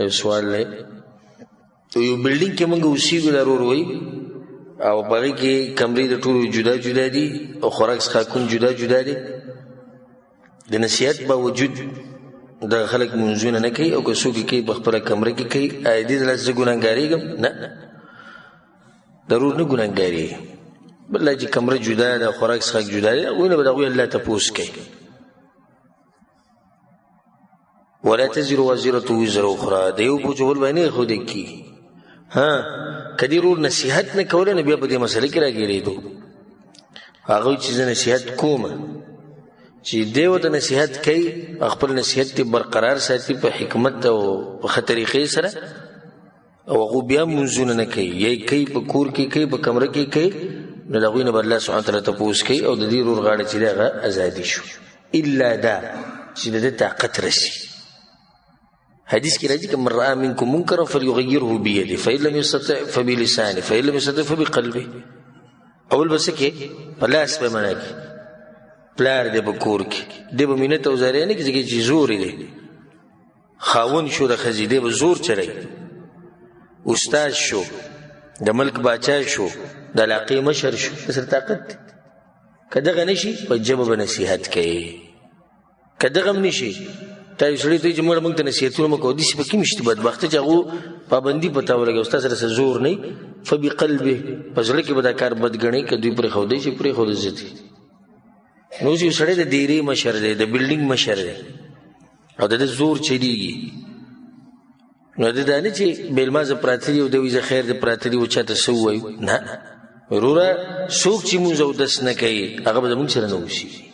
یو سوال دی یو بلډینګ کې موږ اوسېږو دا ورور وایي او په هغې کې کمرې د ټولو جدا جدا دي او خوراک څښاکونه جدا جدا دي د نصیحت باوجود دغه خلک لمونځونه نه کوي او که څوک یې کوي په خپله کمره کې کوي آیا دې دلته زه ګناهګارېږم نه ضرور نه ګناهګارېږي بله چې کمره جدا ده خوراک څښاک جدا دی هغوی نه به د هغوی الله تپوس کوي ولا تزر وازرة وزر اخرى د یو بوج بل باندې ایښودی کېږي که دې ورور نصیحت نه کولی نو بیا په دې مسله کې راګېرېدو هغوی چې زه نصیحت کوم چې دی ورته نصیحت کوي خپل نصیحت دې برقرار ساتي په حکمت او په ښه طریقې سره او هغوی بیا لمونځونه نه کوي یا یې کوي په کور کې کوي په کمره کې کوي نو د هغوی نه به الله سبحانه تعالی تپوس کوي او د دې ورور غاړه چې دی هغه ازادي شو الا دا چې د ده طاقت رسي حدیث کې راځي که من رأى منکم منکرا فلیغیره بیده فإن لم یستطع فبلسانه فإن لم یستطع فبقلبه اول به څه کې په لاس به منع کړي پلار دی په کور کې دی به مینت او زاریه نه کړي چې زور دی خاوند شو د ښځې دی به زور چلوي استاد شو د ملک باچا شو د علاقې مشر شو سره طاقت دی که دغه نه شي په ژبه به نصیحت کوي که دغه هم نه شي تا یو سړی ته وایي چې موږ ته نصیحتونه مه کوه داسې په کوم شي بدبخته چې هغو پابندي په تا ولګوي ستا سره څه زور نه وي فبقلبه په زړه کې به دا کار بد ګڼي که دوی پرېښودی شي پرېښودل زه دي نو اوس یو سړی د دیرې مشر دی د بلډینګ مشر دی او د ده زور چلیږي نو د دا نه چې بېلما زه پراته دي او ده وایي زه خیر د پراته دي و چاته څه ووایو نه وروره څوک چې مونځ اودس نه کوي هغه به زمونږ سره نه اوسېږي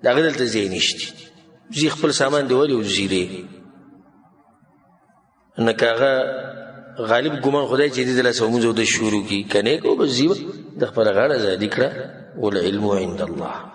د هغه دلته ځای نشته زی خپل سامان دی ولی وزی دی نه که هغه غالب ګمان خدای چې دې د لاسه لمونځ اودس شروع کړي که نه یې کوو بس زی به د خپله غاړه ازادي کړه والعلم عند الله